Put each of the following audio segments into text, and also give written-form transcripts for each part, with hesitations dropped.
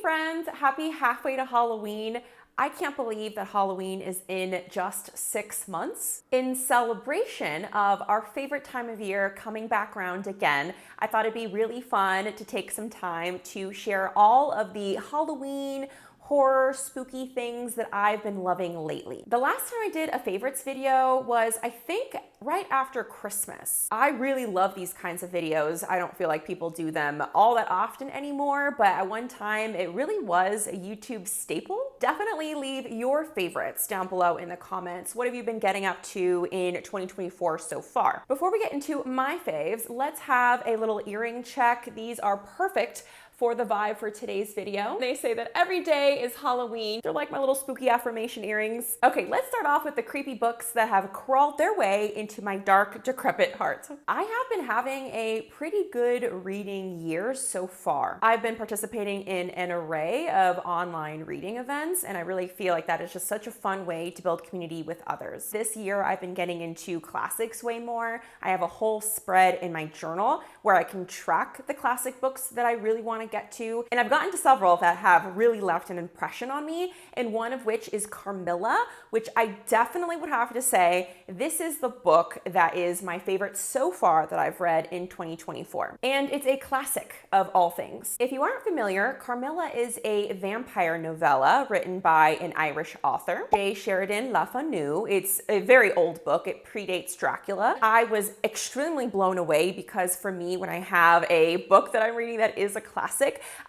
friends, happy halfway to Halloween. I can't believe that Halloween is in just 6 months. In celebration of our favorite time of year coming back around again, I thought it'd be really fun to take some time to share all of the Halloween horror, spooky things that I've been loving lately. The last time I did a favorites video was, I think, right after Christmas. I really love these kinds of videos. I don't feel like people do them all that often anymore, but at one time it really was a YouTube staple. Definitely leave your favorites down below in the comments. What have you been getting up to in 2024 so far? Before we get into my faves, let's have a little earring check. These are perfect for the vibe for today's video. They say that every day is Halloween. They're like my little spooky affirmation earrings. Okay, let's start off with the creepy books that have crawled their way into my dark, decrepit heart. I have been having a pretty good reading year so far. I've been participating in an array of online reading events, and I really feel like that is just such a fun way to build community with others. This year, I've been getting into classics way more. I have a whole spread in my journal where I can track the classic books that I really want to get to. And I've gotten to several that have really left an impression on me, and one of which is Carmilla, which I definitely would have to say, this is the book that is my favorite so far that I've read in 2024. And it's a classic of all things. If you aren't familiar, Carmilla is a vampire novella written by an Irish author, J. Sheridan Le Fanu. It's a very old book. It predates Dracula. I was extremely blown away because for me, when I have a book that I'm reading that is a classic,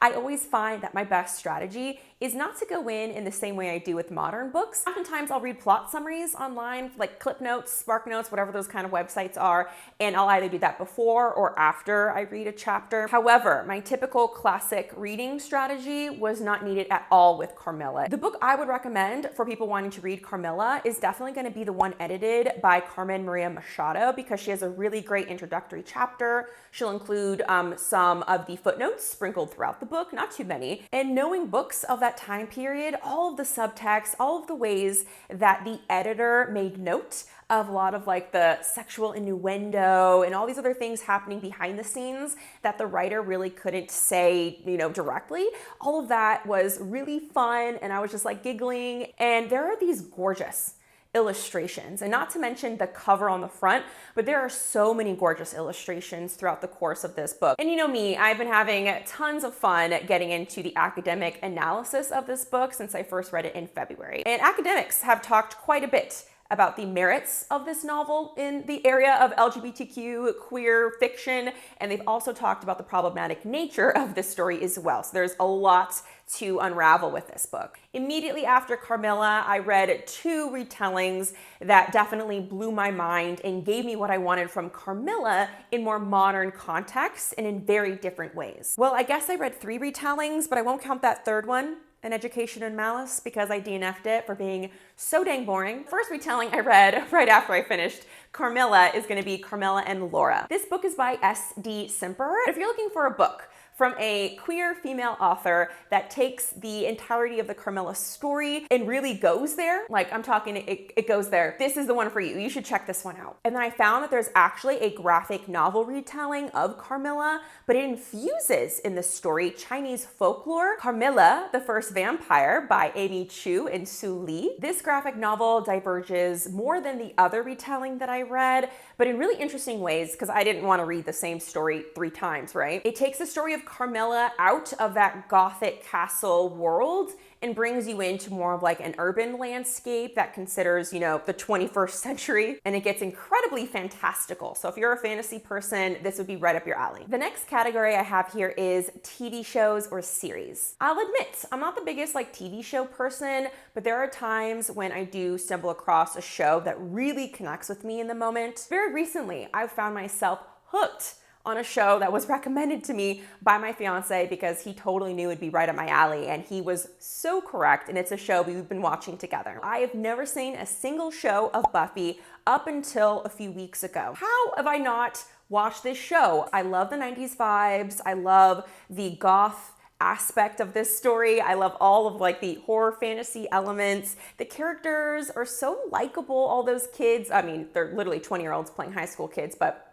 I always find that my best strategy is not to go in the same way I do with modern books. Oftentimes I'll read plot summaries online, like Clip Notes, Spark Notes, whatever those kind of websites are, and I'll either do that before or after I read a chapter. However, my typical classic reading strategy was not needed at all with Carmilla. The book I would recommend for people wanting to read Carmilla is definitely going to be the one edited by Carmen Maria Machado, because she has a really great introductory chapter. She'll include some of the footnotes sprinkled throughout the book, not too many. And knowing books of that time period, all of the subtext, all of the ways that the editor made note of a lot of like the sexual innuendo and all these other things happening behind the scenes that the writer really couldn't say, directly. All of that was really fun, and I was just like giggling. And there are these gorgeous illustrations, and not to mention the cover on the front, but there are so many gorgeous illustrations throughout the course of this book. And you know me, I've been having tons of fun getting into the academic analysis of this book since I first read it in February. And academics have talked quite a bit about the merits of this novel in the area of LGBTQ queer fiction, and they've also talked about the problematic nature of this story as well. So there's a lot to unravel with this book. Immediately after Carmilla, I read 2 retellings that definitely blew my mind and gave me what I wanted from Carmilla in more modern contexts and in very different ways. Well, I guess I read 3 retellings, but I won't count that third one, An Education in Malice, because I DNF'd it for being so dang boring. First retelling I read right after I finished Carmilla is going to be Carmilla and Laura. This book is by S.D. Simper. If you're looking for a book from a queer female author that takes the entirety of the Carmilla story and really goes there, like I'm talking, it goes there, this is the one for you. You should check this one out. And then I found that there's actually a graphic novel retelling of Carmilla, but it infuses in the story Chinese folklore. Carmilla, the First Vampire by Amy Chu and Sue Lee. This graphic novel diverges more than the other retelling that I read, but in really interesting ways, because I didn't want to read the same story 3 times, right? It takes the story of Carmilla out of that gothic castle world and brings you into more of like an urban landscape that considers, the 21st century, and it gets incredibly fantastical. So if you're a fantasy person, this would be right up your alley. The next category I have here is TV shows or series. I'll admit, I'm not the biggest TV show person, but there are times when I do stumble across a show that really connects with me in the moment. Very recently, I've found myself hooked on a show that was recommended to me by my fiance because he totally knew it'd be right up my alley, and he was so correct, and it's a show we've been watching together. I have never seen a single show of Buffy up until a few weeks ago. How have I not watched this show? I love the 90s vibes. I love the goth aspect of this story. I love all of the horror fantasy elements. The characters are so likable, all those kids. I mean, they're literally 20-year-olds playing high school kids, but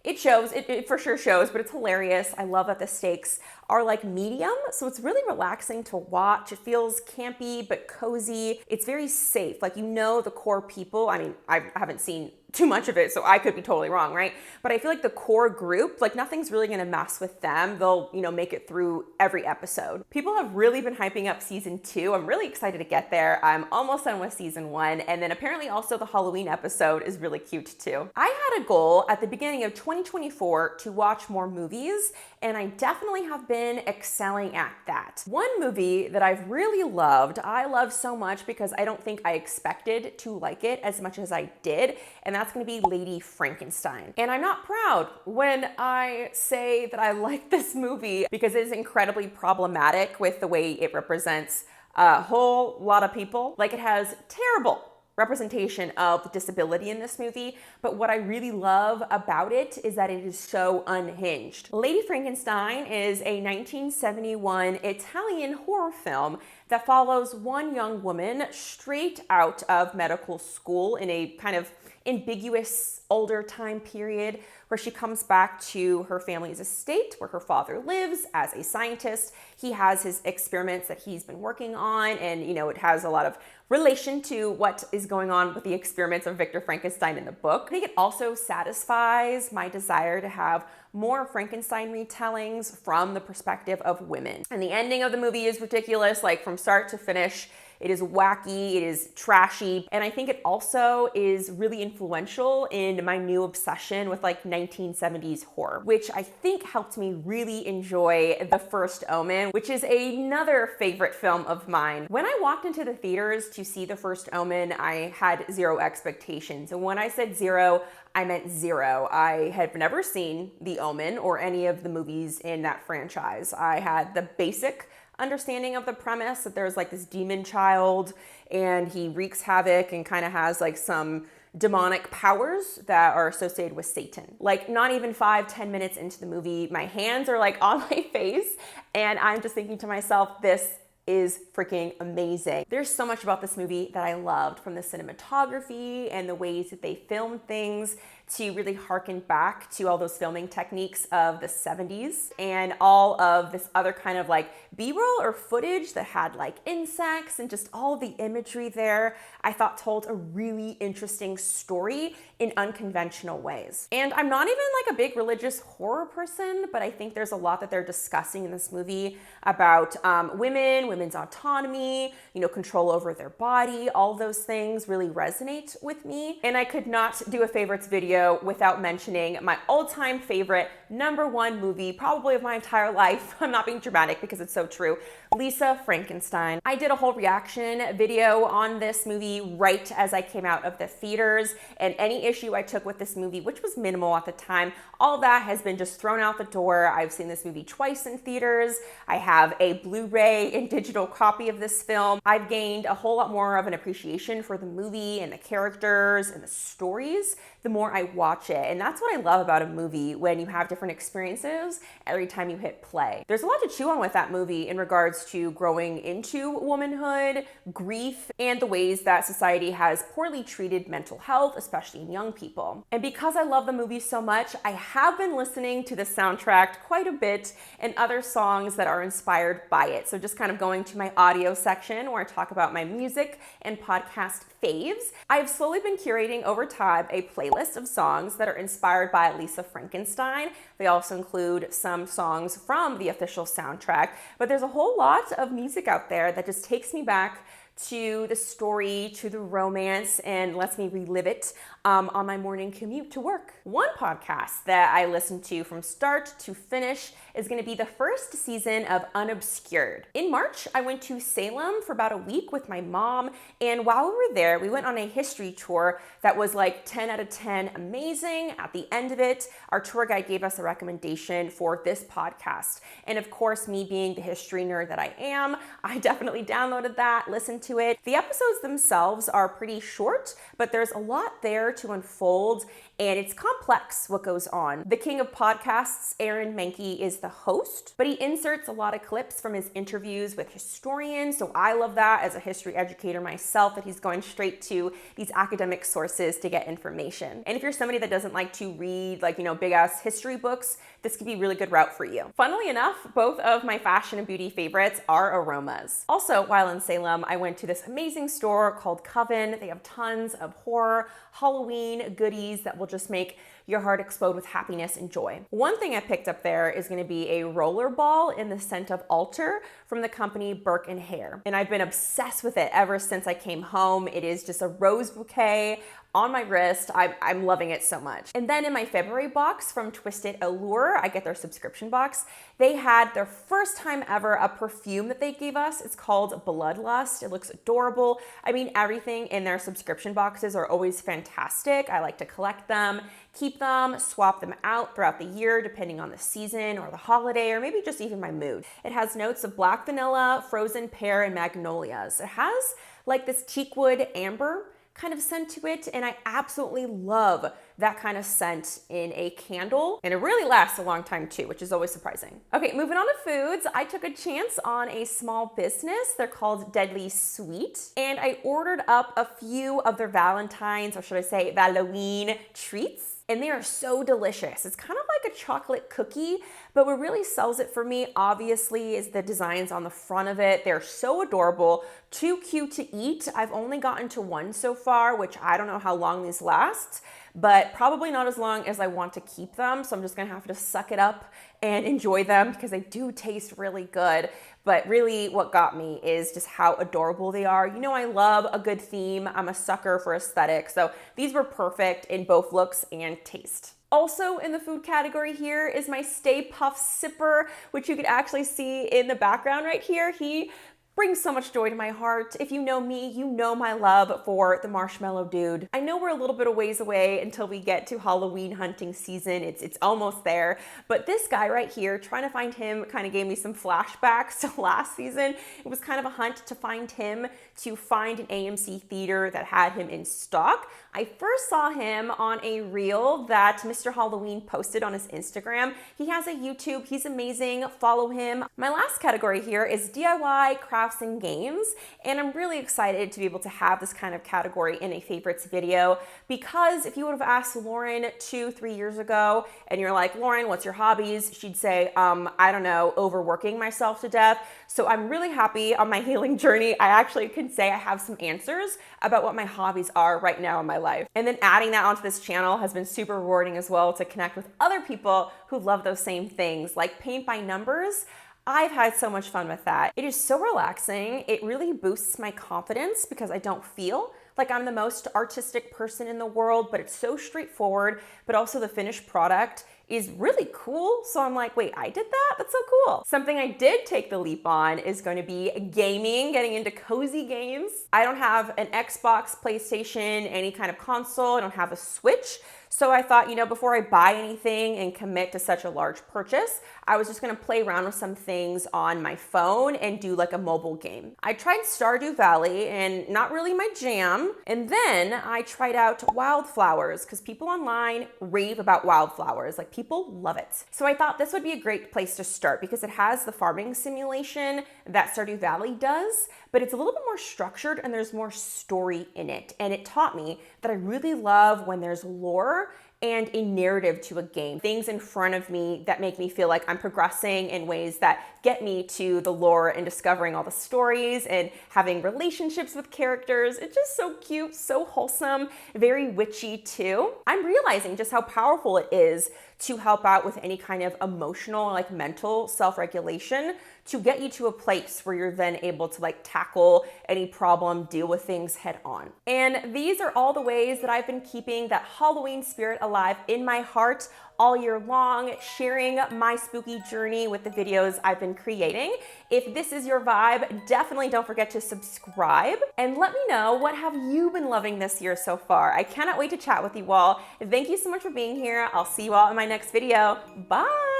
It shows, it for sure shows, but it's hilarious. I love that the stakes are like medium, so it's really relaxing to watch. It feels campy but cozy. It's very safe. Like, you know, the core people, I mean, I haven't seen too much of it, so I could be totally wrong, right? But I feel like the core group, like, nothing's really gonna mess with them. They'll, you know, make it through every episode. People have really been hyping up season 2. I'm really excited to get there. I'm almost done with season 1, and then apparently also the Halloween episode is really cute too. I had a goal at the beginning of 2024 to watch more movies, and I definitely have been excelling at that. One movie that I've really loved, I love so much because I don't think I expected to like it as much as I did, and that's gonna be Lady Frankenstein. And I'm not proud when I say that I like this movie because it is incredibly problematic with the way it represents a whole lot of people. Like, it has terrible representation of disability in this movie, but what I really love about it is that it is so unhinged. Lady Frankenstein is a 1971 Italian horror film that follows one young woman straight out of medical school in a kind of ambiguous older time period where she comes back to her family's estate where her father lives as a scientist. He has his experiments that he's been working on, and, you know, it has a lot of relation to what is going on with the experiments of Victor Frankenstein in the book. I think it also satisfies my desire to have more Frankenstein retellings from the perspective of women. And the ending of the movie is ridiculous, like, from start to finish. It is wacky, it is trashy, and I think it also is really influential in my new obsession with like 1970s horror, which I think helped me really enjoy The First Omen, which is another favorite film of mine. When I walked into the theaters to see The First Omen, I had zero expectations. And when I said zero, I meant zero. I had never seen The Omen or any of the movies in that franchise. I had the basic understanding of the premise that there's like this demon child and he wreaks havoc and kind of has like some demonic powers that are associated with Satan. Like, not even 5-10 minutes into the movie, my hands are like on my face and I'm just thinking to myself, this is freaking amazing. There's so much about this movie that I loved, from the cinematography and the ways that they filmed things to really harken back to all those filming techniques of the 70s and all of this other kind of like B-roll or footage that had like insects and just all of the imagery there, I thought told a really interesting story in unconventional ways. And I'm not even like a big religious horror person, but I think there's a lot that they're discussing in this movie about women's autonomy, you know, control over their body. All those things really resonate with me. And I could not do a favorites video without mentioning my all-time favorite #1 movie, probably of my entire life. I'm not being dramatic because it's so true. Lisa Frankenstein. I did a whole reaction video on this movie right as I came out of the theaters, and any issue I took with this movie, which was minimal at the time, all that has been just thrown out the door. I've seen this movie twice in theaters. I have a Blu-ray and digital copy of this film. I've gained a whole lot more of an appreciation for the movie and the characters and the stories the more I watch it. And that's what I love about a movie, when you have different experiences every time you hit play. There's a lot to chew on with that movie in regards to growing into womanhood, grief, and the ways that society has poorly treated mental health, especially in young people. And because I love the movie so much, I have been listening to the soundtrack quite a bit and other songs that are inspired by it. So just kind of going to my audio section where I talk about my music and podcast faves. I've slowly been curating over time a playlist of songs that are inspired by Lisa Frankenstein. They also include some songs from the official soundtrack, but there's a whole lot of music out there that just takes me back to the story, to the romance, and lets me relive it on my morning commute to work. One podcast that I listen to from start to finish is going to be the first season of Unobscured. In March, I went to Salem for about a week with my mom, and while we were there, we went on a history tour that was like 10 out of 10 amazing. At the end of it, our tour guide gave us a recommendation for this podcast. And of course, me being the history nerd that I am, I definitely downloaded that, listened to it. The episodes themselves are pretty short, but there's a lot there to unfold, and it's complex what goes on. The king of podcasts, Aaron Mahnke, is the host, but he inserts a lot of clips from his interviews with historians, so I love that as a history educator myself, that he's going straight to these academic sources to get information. And if you're somebody that doesn't like to read big ass history books, this could be a really good route for you. Funnily enough, both of my fashion and beauty favorites are aromas. Also, while in Salem, I went to this amazing store called Coven. They have tons of horror, Halloween goodies that will just make your heart explode with happiness and joy. One thing I picked up there is going to be a roller ball in the scent of altar from the company Burke & Hare. And I've been obsessed with it ever since I came home. It is just a rose bouquet on my wrist. I'm loving it so much. And then in my February box from Twisted Allure, I get their subscription box. They had their first time ever a perfume that they gave us. It's called Bloodlust. It looks adorable. I mean, everything in their subscription boxes are always fantastic. I like to collect them, keep them, swap them out throughout the year depending on the season or the holiday, or maybe just even my mood. It has notes of black vanilla, frozen pear, and magnolias. It has like this teakwood amber kind of scent to it, and I absolutely love that kind of scent in a candle, and it really lasts a long time too, which is always surprising. Okay, moving on to foods, I took a chance on a small business. They're called Deadly Sweet, and I ordered up a few of their Valentine's, or should I say Halloween treats. And they are so delicious. It's kind of like a chocolate cookie, but what really sells it for me, obviously, is the designs on the front of it. They're so adorable, too cute to eat. I've only gotten to one so far, which I don't know how long these last, but probably not as long as I want to keep them. So I'm just gonna have to suck it up and enjoy them because they do taste really good. But really what got me is just how adorable they are. You know, I love a good theme. I'm a sucker for aesthetic. So these were perfect in both looks and taste. Also in the food category here is my Stay Puft Sipper, which you could actually see in the background right here. He brings so much joy to my heart. If you know me, you know my love for the marshmallow dude. I know we're a little bit of ways away until we get to Halloween hunting season. It's almost there, but this guy right here, trying to find him kind of gave me some flashbacks to last season. It was kind of a hunt to find him, to find an AMC theater that had him in stock. I first saw him on a reel that Mr. Halloween posted on his Instagram. He has a YouTube, he's amazing, follow him. My last category here is DIY, crafts, and games, and I'm really excited to be able to have this kind of category in a favorites video, because if you would have asked Lauren 2-3 years ago, and you're like, Lauren, what's your hobbies? She'd say, I don't know, overworking myself to death. So I'm really happy on my healing journey. I actually can say I have some answers about what my hobbies are right now in my life. And then adding that onto this channel has been super rewarding as well, to connect with other people who love those same things, like paint by numbers. I've had so much fun with that. It is so relaxing. It really boosts my confidence because I don't feel like I'm the most artistic person in the world, but it's so straightforward, but also the finished product is really cool. So I'm like, wait, I did that? That's so cool. Something I did take the leap on is going to be gaming, getting into cozy games. I don't have an Xbox, PlayStation, any kind of console. I don't have a Switch. So I thought, before I buy anything and commit to such a large purchase, I was just gonna play around with some things on my phone and do like a mobile game. I tried Stardew Valley, and not really my jam. And then I tried out Wylde Flowers, because people online rave about Wylde Flowers. Like, people love it. So I thought this would be a great place to start, because it has the farming simulation that Stardew Valley does, but it's a little bit more structured and there's more story in it. And it taught me that I really love when there's lore and a narrative to a game. Things in front of me that make me feel like I'm progressing in ways that get me to the lore and discovering all the stories and having relationships with characters. It's just so cute, so wholesome, very witchy too. I'm realizing just how powerful it is to help out with any kind of emotional, like mental self-regulation, to get you to a place where you're then able to like tackle any problem, deal with things head on. And these are all the ways that I've been keeping that Halloween spirit alive in my heart all year long, sharing my spooky journey with the videos I've been creating. If this is your vibe, definitely don't forget to subscribe and let me know, what have you been loving this year so far? I cannot wait to chat with you all. Thank you so much for being here. I'll see you all in my next video. Bye.